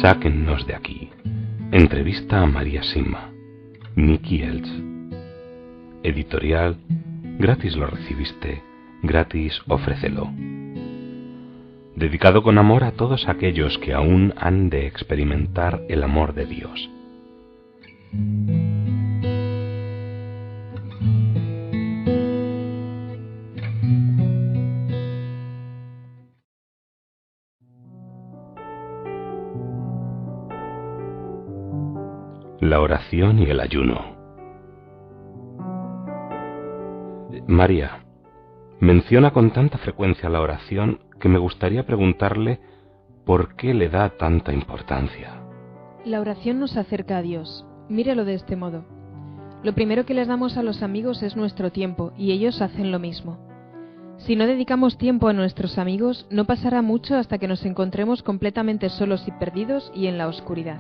Sáquennos de aquí. Entrevista a María Sima. Nicky Elch. Editorial Gratis lo recibiste, gratis ofrécelo. Dedicado con amor a todos aquellos que aún han de experimentar el amor de Dios. La oración y el ayuno. María menciona con tanta frecuencia la oración que me gustaría preguntarle por qué le da tanta importancia. La oración nos acerca a Dios. Míralo de este modo. Lo primero que les damos a los amigos es nuestro tiempo, y ellos hacen lo mismo. Si no dedicamos tiempo a nuestros amigos, no pasará mucho hasta que nos encontremos completamente solos y perdidos y en la oscuridad.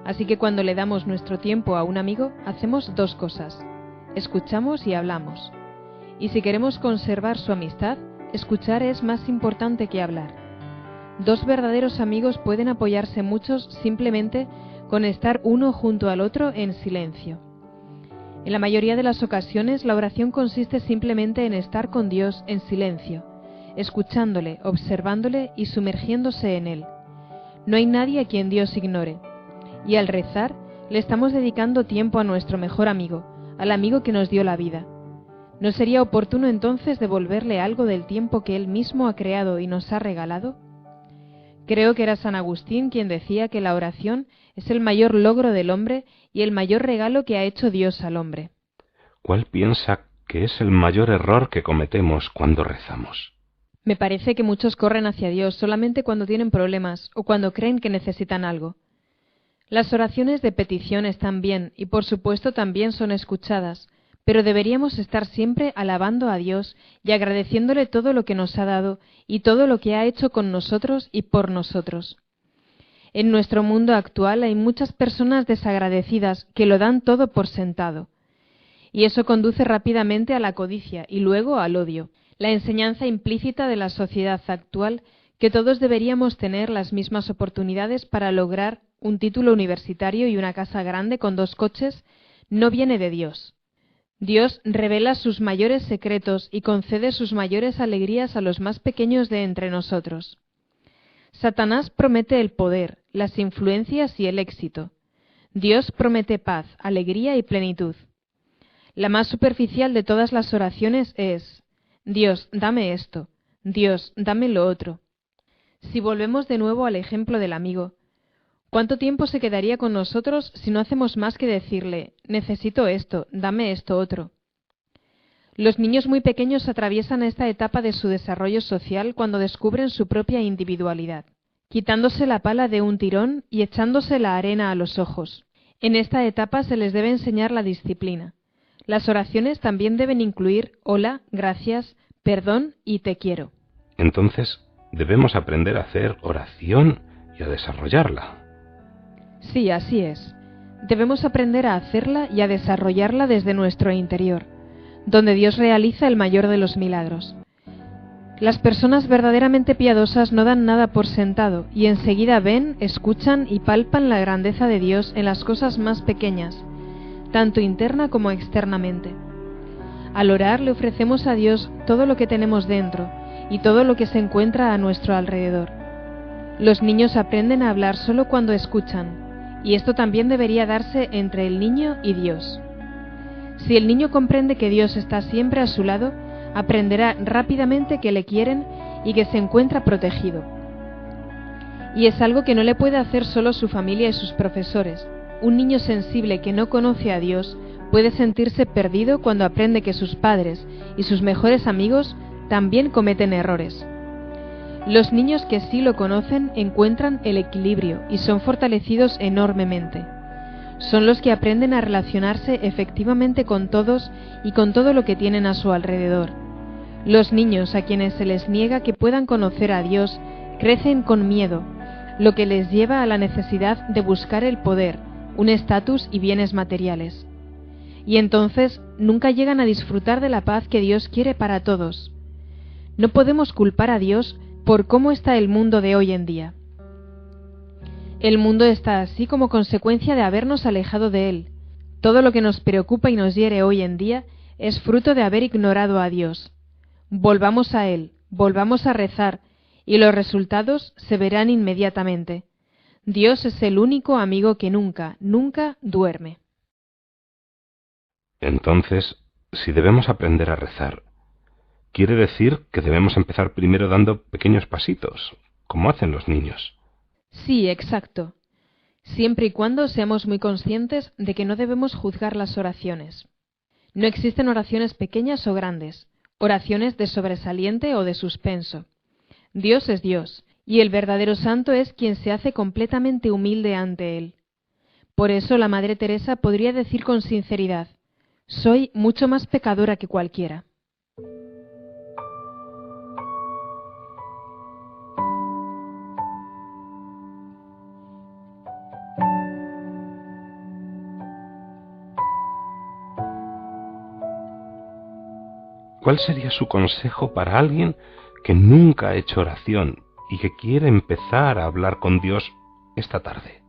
Así que cuando le damos nuestro tiempo a un amigo, hacemos dos cosas: escuchamos y hablamos. Y si queremos conservar su amistad, escuchar es más importante que hablar. Dos verdaderos amigos pueden apoyarse muchos simplemente con estar uno junto al otro en silencio. En la mayoría de las ocasiones, la oración consiste simplemente en estar con Dios en silencio, escuchándole, observándole y sumergiéndose en Él. No hay nadie a quien Dios ignore. Y al rezar, le estamos dedicando tiempo a nuestro mejor amigo, al amigo que nos dio la vida. ¿No sería oportuno entonces devolverle algo del tiempo que Él mismo ha creado y nos ha regalado? Creo que era San Agustín quien decía que la oración es el mayor logro del hombre y el mayor regalo que ha hecho Dios al hombre. ¿Cuál piensa que es el mayor error que cometemos cuando rezamos? Me parece que muchos corren hacia Dios solamente cuando tienen problemas o cuando creen que necesitan algo. Las oraciones de petición están bien y por supuesto también son escuchadas, pero deberíamos estar siempre alabando a Dios y agradeciéndole todo lo que nos ha dado y todo lo que ha hecho con nosotros y por nosotros. En nuestro mundo actual hay muchas personas desagradecidas que lo dan todo por sentado. Y eso conduce rápidamente a la codicia y luego al odio. La enseñanza implícita de la sociedad actual, que todos deberíamos tener las mismas oportunidades para lograr un título universitario y una casa grande con 2 coches, no viene de Dios. Dios revela sus mayores secretos y concede sus mayores alegrías a los más pequeños de entre nosotros. Satanás promete el poder, las influencias y el éxito. Dios promete paz, alegría y plenitud. La más superficial de todas las oraciones es: Dios, dame esto. Dios, dame lo otro. Si volvemos de nuevo al ejemplo del amigo, ¿cuánto tiempo se quedaría con nosotros si no hacemos más que decirle: necesito esto, dame esto otro? Los niños muy pequeños atraviesan esta etapa de su desarrollo social cuando descubren su propia individualidad, quitándose la pala de un tirón y echándose la arena a los ojos. En esta etapa se les debe enseñar la disciplina. Las oraciones también deben incluir hola, gracias, perdón y te quiero. Entonces, debemos aprender a hacer oración y a desarrollarla. Sí, así es. Debemos aprender a hacerla y a desarrollarla desde nuestro interior, donde Dios realiza el mayor de los milagros. Las personas verdaderamente piadosas no dan nada por sentado y enseguida ven, escuchan y palpan la grandeza de Dios en las cosas más pequeñas, tanto interna como externamente. Al orar le ofrecemos a Dios todo lo que tenemos dentro y todo lo que se encuentra a nuestro alrededor. Los niños aprenden a hablar solo cuando escuchan, y esto también debería darse entre el niño y Dios. Si el niño comprende que Dios está siempre a su lado, aprenderá rápidamente que le quieren y que se encuentra protegido. Y es algo que no le puede hacer solo su familia y sus profesores. Un niño sensible que no conoce a Dios puede sentirse perdido cuando aprende que sus padres y sus mejores amigos también cometen errores. Los niños que sí lo conocen encuentran el equilibrio y son fortalecidos enormemente. Son los que aprenden a relacionarse efectivamente con todos y con todo lo que tienen a su alrededor. Los niños a quienes se les niega que puedan conocer a Dios crecen con miedo, lo que les lleva a la necesidad de buscar el poder, un estatus y bienes materiales. y entonces nunca llegan a disfrutar de la paz que Dios quiere para todos. No podemos culpar a Dios por cómo está el mundo de hoy en día. El mundo está así como consecuencia de habernos alejado de Él. Todo lo que nos preocupa y nos hiere hoy en día es fruto de haber ignorado a Dios. Volvamos a Él, volvamos a rezar, y los resultados se verán inmediatamente. Dios es el único amigo que nunca, nunca duerme. Entonces, si debemos aprender a rezar, quiere decir que debemos empezar primero dando pequeños pasitos, como hacen los niños. Sí, exacto. Siempre y cuando seamos muy conscientes de que no debemos juzgar las oraciones. No existen oraciones pequeñas o grandes, oraciones de sobresaliente o de suspenso. Dios es Dios, y el verdadero santo es quien se hace completamente humilde ante Él. Por eso la Madre Teresa podría decir con sinceridad: soy mucho más pecadora que cualquiera. ¿Cuál sería su consejo para alguien que nunca ha hecho oración y que quiere empezar a hablar con Dios esta tarde?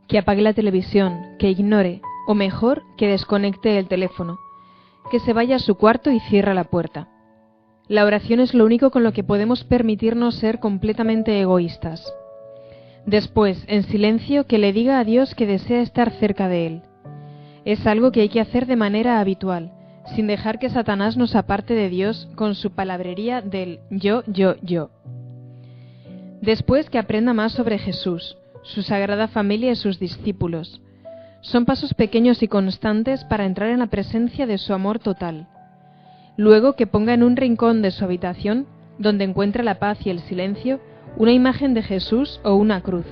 Que apague la televisión, que ignore, o mejor, que desconecte el teléfono, que se vaya a su cuarto y cierre la puerta. La oración es lo único con lo que podemos permitirnos ser completamente egoístas. Después, en silencio, que le diga a Dios que desea estar cerca de Él. Es algo que hay que hacer de manera habitual, sin dejar que Satanás nos aparte de Dios con su palabrería del yo, yo, yo. Después, que aprenda más sobre Jesús, su sagrada familia y sus discípulos. Son pasos pequeños y constantes para entrar en la presencia de su amor total. Luego, que ponga en un rincón de su habitación, donde encuentre la paz y el silencio, una imagen de Jesús o una cruz.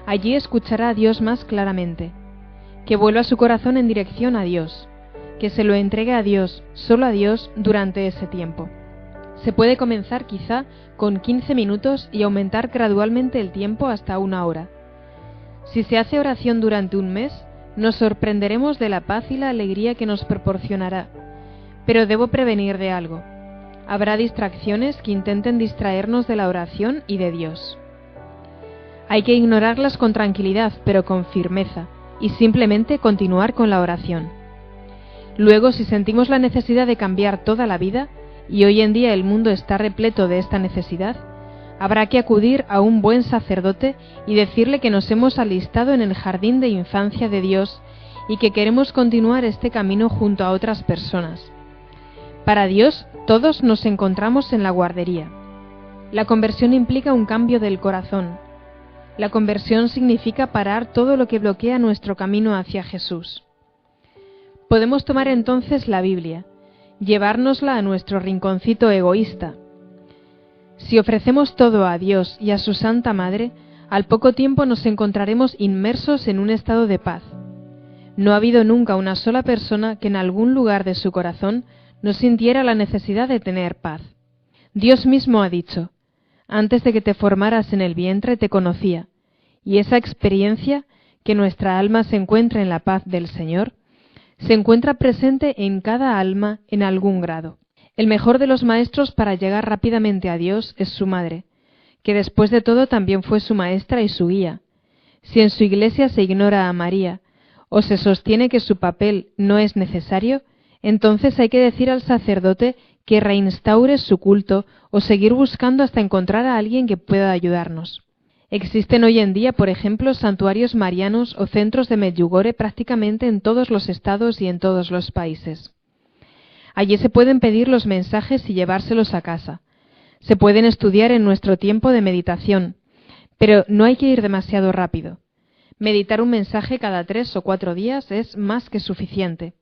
Allí escuchará a Dios más claramente. Que vuelva su corazón en dirección a Dios. Que se lo entregue a Dios, solo a Dios, durante ese tiempo. Se puede comenzar quizá con 15 minutos y aumentar gradualmente el tiempo hasta 1 hora. Si se hace oración durante un mes, nos sorprenderemos de la paz y la alegría que nos proporcionará. Pero debo prevenir de algo. Habrá distracciones que intenten distraernos de la oración y de Dios. Hay que ignorarlas con tranquilidad, pero con firmeza, y simplemente continuar con la oración. Luego, si sentimos la necesidad de cambiar toda la vida, y hoy en día el mundo está repleto de esta necesidad, habrá que acudir a un buen sacerdote y decirle que nos hemos alistado en el jardín de infancia de Dios y que queremos continuar este camino junto a otras personas. Para Dios, todos nos encontramos en la guardería. La conversión implica un cambio del corazón. La conversión significa parar todo lo que bloquea nuestro camino hacia Jesús. Podemos tomar entonces la Biblia, llevárnosla a nuestro rinconcito egoísta. Si ofrecemos todo a Dios y a su Santa Madre, al poco tiempo nos encontraremos inmersos en un estado de paz. No ha habido nunca una sola persona que en algún lugar de su corazón no sintiera la necesidad de tener paz. Dios mismo ha dicho: antes de que te formaras en el vientre te conocía, y esa experiencia, que nuestra alma se encuentre en la paz del Señor, se encuentra presente en cada alma en algún grado. El mejor de los maestros para llegar rápidamente a Dios es su madre, que después de todo también fue su maestra y su guía. Si en su iglesia se ignora a María, o se sostiene que su papel no es necesario, entonces hay que decir al sacerdote que reinstaure su culto o seguir buscando hasta encontrar a alguien que pueda ayudarnos. Existen hoy en día, por ejemplo, santuarios marianos o centros de Medjugorje prácticamente en todos los estados y en todos los países. Allí se pueden pedir los mensajes y llevárselos a casa. Se pueden estudiar en nuestro tiempo de meditación, pero no hay que ir demasiado rápido. Meditar un mensaje cada 3 o 4 días es más que suficiente.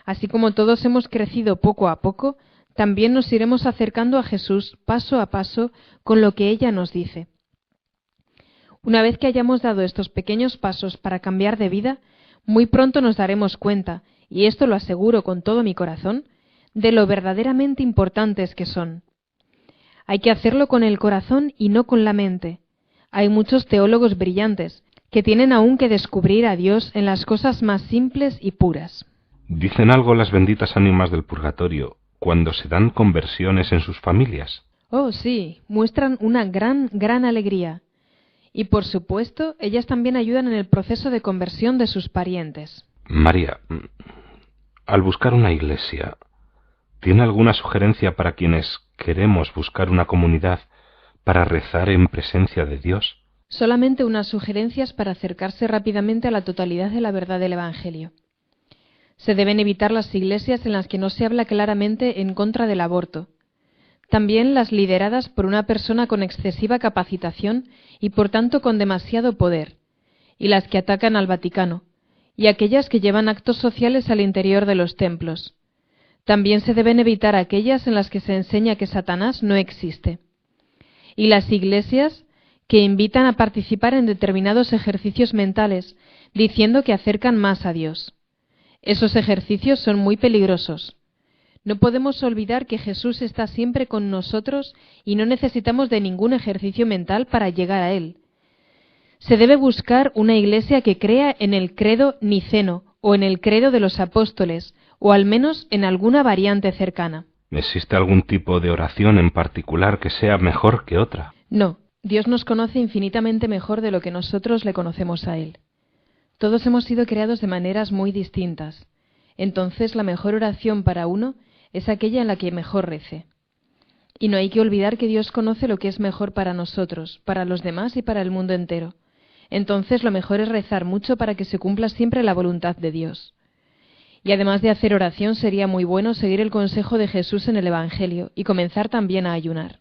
Así como todos hemos crecido poco a poco, también nos iremos acercando a Jesús paso a paso con lo que ella nos dice. Una vez que hayamos dado estos pequeños pasos para cambiar de vida, muy pronto nos daremos cuenta, y esto lo aseguro con todo mi corazón, de lo verdaderamente importantes que son. Hay que hacerlo con el corazón y no con la mente. Hay muchos teólogos brillantes que tienen aún que descubrir a Dios en las cosas más simples y puras. ¿Dicen algo las benditas ánimas del purgatorio cuando se dan conversiones en sus familias? Oh, sí, muestran una gran alegría. Y por supuesto, ellas también ayudan en el proceso de conversión de sus parientes. María, al buscar una iglesia, ¿tiene alguna sugerencia para quienes queremos buscar una comunidad para rezar en presencia de Dios? Solamente unas sugerencias para acercarse rápidamente a la totalidad de la verdad del Evangelio. Se deben evitar las iglesias en las que no se habla claramente en contra del aborto. También las lideradas por una persona con excesiva capacitación y por tanto con demasiado poder, y las que atacan al Vaticano, y aquellas que llevan actos sociales al interior de los templos. También se deben evitar aquellas en las que se enseña que Satanás no existe. Y las iglesias que invitan a participar en determinados ejercicios mentales, diciendo que acercan más a Dios. Esos ejercicios son muy peligrosos. No podemos olvidar que Jesús está siempre con nosotros y no necesitamos de ningún ejercicio mental para llegar a Él. Se debe buscar una iglesia que crea en el credo niceno o en el credo de los apóstoles, o al menos en alguna variante cercana. ¿Existe algún tipo de oración en particular que sea mejor que otra? No, Dios nos conoce infinitamente mejor de lo que nosotros le conocemos a Él. Todos hemos sido creados de maneras muy distintas. Entonces la mejor oración para uno es aquella en la que mejor rece. Y no hay que olvidar que Dios conoce lo que es mejor para nosotros, para los demás y para el mundo entero. Entonces lo mejor es rezar mucho para que se cumpla siempre la voluntad de Dios. Y además de hacer oración, sería muy bueno seguir el consejo de Jesús en el Evangelio y comenzar también a ayunar.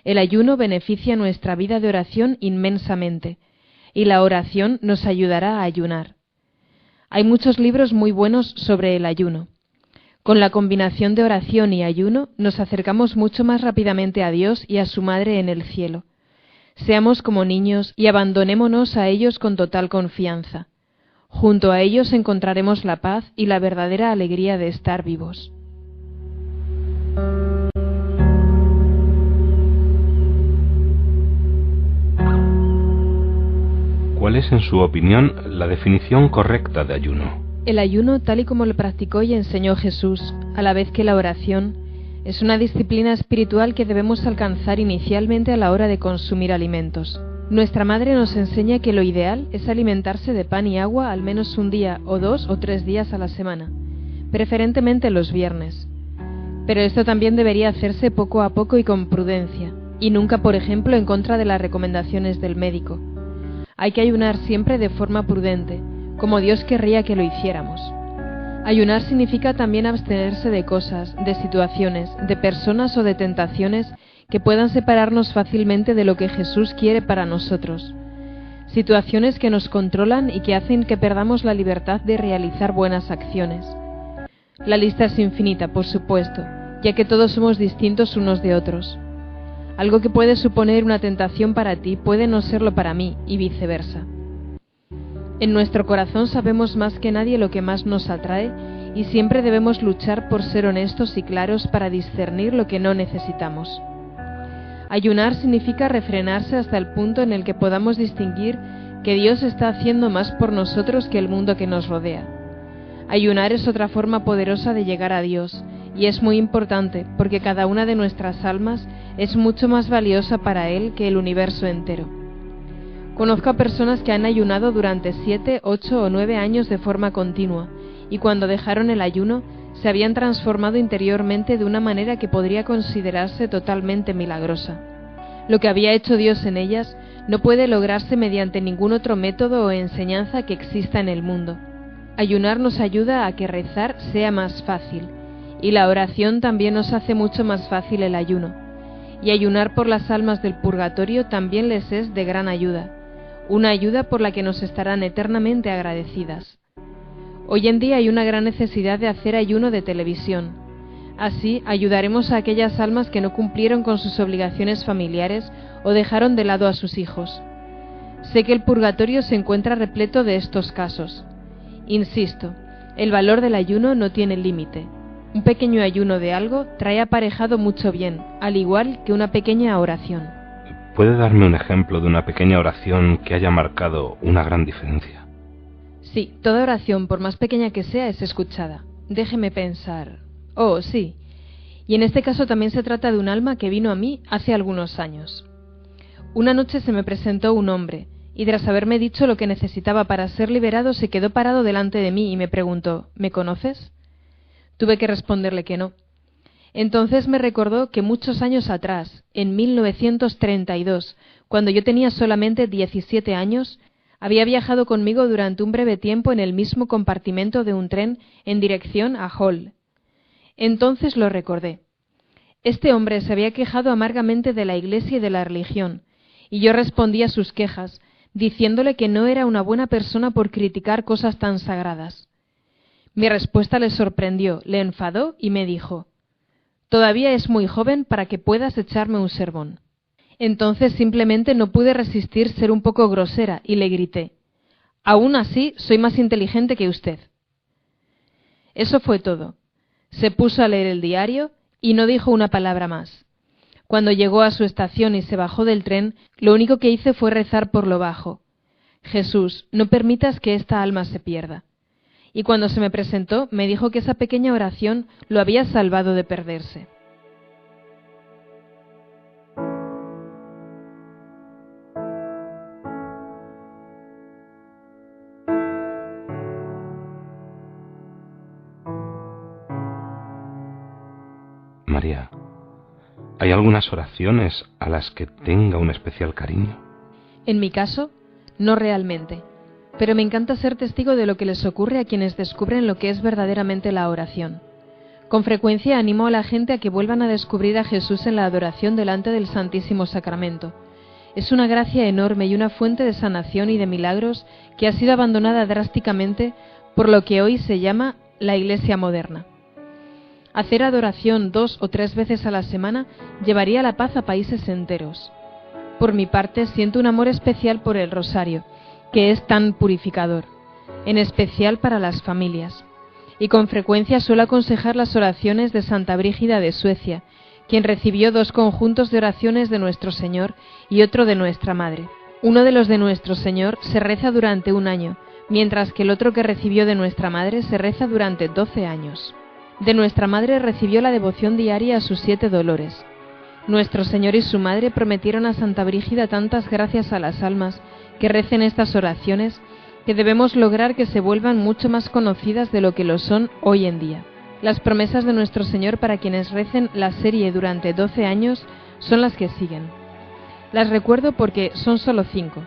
El ayuno beneficia nuestra vida de oración inmensamente, y la oración nos ayudará a ayunar. Hay muchos libros muy buenos sobre el ayuno. Con la combinación de oración y ayuno nos acercamos mucho más rápidamente a Dios y a su Madre en el cielo. Seamos como niños y abandonémonos a ellos con total confianza. Junto a ellos encontraremos la paz y la verdadera alegría de estar vivos. ¿Cuál es, en su opinión, la definición correcta de ayuno? El ayuno, tal y como lo practicó y enseñó Jesús, a la vez que la oración, es una disciplina espiritual que debemos alcanzar inicialmente a la hora de consumir alimentos. Nuestra madre nos enseña que lo ideal es alimentarse de pan y agua al menos un día o 2 o 3 días a la semana, preferentemente los viernes. Pero esto también debería hacerse poco a poco y con prudencia, y nunca, por ejemplo, en contra de las recomendaciones del médico. Hay que ayunar siempre de forma prudente, como Dios querría que lo hiciéramos. Ayunar significa también abstenerse de cosas, de situaciones, de personas o de tentaciones que puedan separarnos fácilmente de lo que Jesús quiere para nosotros. Situaciones que nos controlan y que hacen que perdamos la libertad de realizar buenas acciones. La lista es infinita, por supuesto, ya que todos somos distintos unos de otros. Algo que puede suponer una tentación para ti puede no serlo para mí, y viceversa. En nuestro corazón sabemos más que nadie lo que más nos atrae, y siempre debemos luchar por ser honestos y claros para discernir lo que no necesitamos. Ayunar significa refrenarse hasta el punto en el que podamos distinguir que Dios está haciendo más por nosotros que el mundo que nos rodea. Ayunar es otra forma poderosa de llegar a Dios, y es muy importante porque cada una de nuestras almas es mucho más valiosa para Él que el universo entero. Conozco a personas que han ayunado durante 7, 8 o 9 años de forma continua, y cuando dejaron el ayuno, se habían transformado interiormente de una manera que podría considerarse totalmente milagrosa. Lo que había hecho Dios en ellas no puede lograrse mediante ningún otro método o enseñanza que exista en el mundo. Ayunar nos ayuda a que rezar sea más fácil, y la oración también nos hace mucho más fácil el ayuno. Y ayunar por las almas del purgatorio también les es de gran ayuda, una ayuda por la que nos estarán eternamente agradecidas. Hoy en día hay una gran necesidad de hacer ayuno de televisión. Así ayudaremos a aquellas almas que no cumplieron con sus obligaciones familiares o dejaron de lado a sus hijos. Sé que el purgatorio se encuentra repleto de estos casos. Insisto, el valor del ayuno no tiene límite. Un pequeño ayuno de algo trae aparejado mucho bien, al igual que una pequeña oración. ¿Puede darme un ejemplo de una pequeña oración que haya marcado una gran diferencia? Sí, toda oración, por más pequeña que sea, es escuchada. Déjeme pensar. Oh, sí. Y en este caso también se trata de un alma que vino a mí hace algunos años. Una noche se me presentó un hombre, y tras haberme dicho lo que necesitaba para ser liberado, se quedó parado delante de mí y me preguntó, ¿me conoces? Tuve que responderle que no. Entonces me recordó que muchos años atrás, en 1932, cuando yo tenía solamente 17 años, había viajado conmigo durante un breve tiempo en el mismo compartimento de un tren en dirección a Hull. Entonces lo recordé. Este hombre se había quejado amargamente de la Iglesia y de la religión, y yo respondí a sus quejas, diciéndole que no era una buena persona por criticar cosas tan sagradas. Mi respuesta le sorprendió, le enfadó y me dijo, «Todavía es muy joven para que puedas echarme un sermón». Entonces simplemente no pude resistir ser un poco grosera y le grité, «Aún así, soy más inteligente que usted». Eso fue todo. Se puso a leer el diario y no dijo una palabra más. Cuando llegó a su estación y se bajó del tren, lo único que hice fue rezar por lo bajo. «Jesús, no permitas que esta alma se pierda». Y cuando se me presentó, me dijo que esa pequeña oración lo había salvado de perderse. María, ¿hay algunas oraciones a las que tenga un especial cariño? En mi caso, no realmente, pero me encanta ser testigo de lo que les ocurre a quienes descubren lo que es verdaderamente la oración. Con frecuencia animo a la gente a que vuelvan a descubrir a Jesús en la adoración delante del Santísimo Sacramento. Es una gracia enorme y una fuente de sanación y de milagros que ha sido abandonada drásticamente por lo que hoy se llama la Iglesia moderna. Hacer adoración 2 o 3 veces a la semana llevaría la paz a países enteros. Por mi parte, siento un amor especial por el rosario, que es tan purificador, en especial para las familias. Y con frecuencia suelo aconsejar las oraciones de Santa Brígida de Suecia, quien recibió 2 conjuntos de oraciones de Nuestro Señor y otro de Nuestra Madre. Uno de los de Nuestro Señor se reza durante 1 año, mientras que el otro que recibió de Nuestra Madre se reza durante 12 años. De Nuestra Madre recibió la devoción diaria a sus 7 dolores. Nuestro Señor y su Madre prometieron a Santa Brígida tantas gracias a las almas que recen estas oraciones que debemos lograr que se vuelvan mucho más conocidas de lo que lo son hoy en día. Las promesas de Nuestro Señor para quienes recen la serie durante 12 años son las que siguen. Las recuerdo porque son solo 5.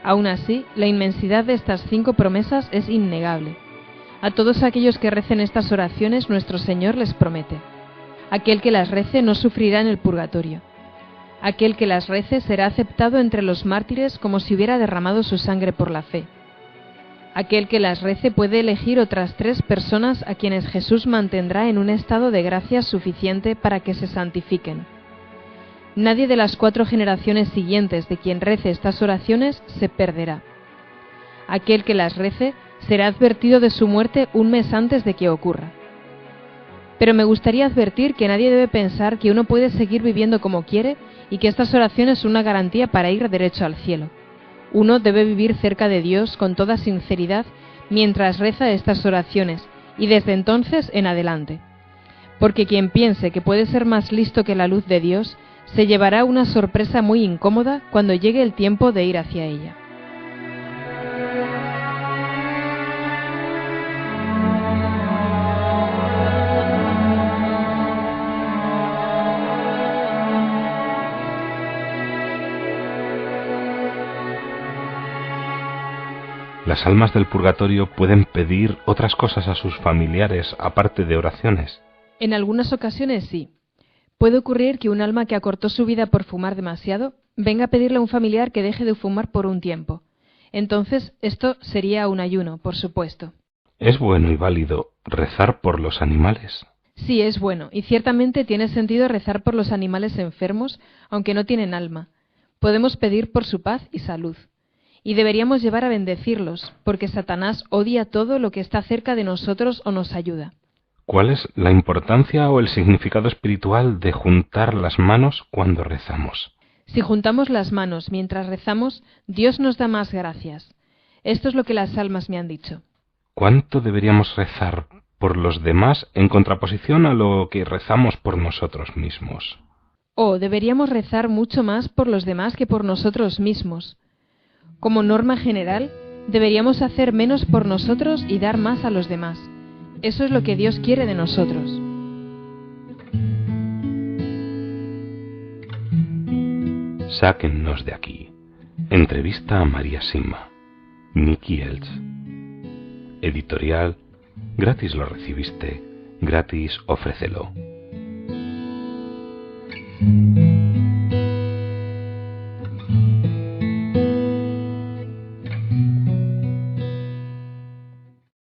Aún así, la inmensidad de estas 5 promesas es innegable. A todos aquellos que recen estas oraciones, Nuestro Señor les promete: aquel que las rece no sufrirá en el purgatorio. Aquel que las rece será aceptado entre los mártires como si hubiera derramado su sangre por la fe. Aquel que las rece puede elegir otras 3 personas a quienes Jesús mantendrá en un estado de gracia suficiente para que se santifiquen. Nadie de las 4 generaciones siguientes de quien rece estas oraciones se perderá. Aquel que las rece será advertido de su muerte 1 mes antes de que ocurra. Pero me gustaría advertir que nadie debe pensar que uno puede seguir viviendo como quiere y que estas oraciones son una garantía para ir derecho al cielo. Uno debe vivir cerca de Dios con toda sinceridad mientras reza estas oraciones y desde entonces en adelante. Porque quien piense que puede ser más listo que la luz de Dios se llevará una sorpresa muy incómoda cuando llegue el tiempo de ir hacia ella. ¿Las almas del purgatorio pueden pedir otras cosas a sus familiares aparte de oraciones? En algunas ocasiones sí. Puede ocurrir que un alma que acortó su vida por fumar demasiado venga a pedirle a un familiar que deje de fumar por un tiempo. Entonces, esto sería un ayuno, por supuesto. ¿Es bueno y válido rezar por los animales? Sí, es bueno, y ciertamente tiene sentido rezar por los animales enfermos, aunque no tienen alma. Podemos pedir por su paz y salud. Y deberíamos llevar a bendecirlos, porque Satanás odia todo lo que está cerca de nosotros o nos ayuda. ¿Cuál es la importancia o el significado espiritual de juntar las manos cuando rezamos? Si juntamos las manos mientras rezamos, Dios nos da más gracias. Esto es lo que las almas me han dicho. ¿Cuánto deberíamos rezar por los demás en contraposición a lo que rezamos por nosotros mismos? Deberíamos rezar mucho más por los demás que por nosotros mismos. Como norma general, deberíamos hacer menos por nosotros y dar más a los demás. Eso es lo que Dios quiere de nosotros. Sáquennos de aquí. Entrevista a María Sima. Nicky Elch. Editorial. Gratis lo recibiste, gratis ofrécelo.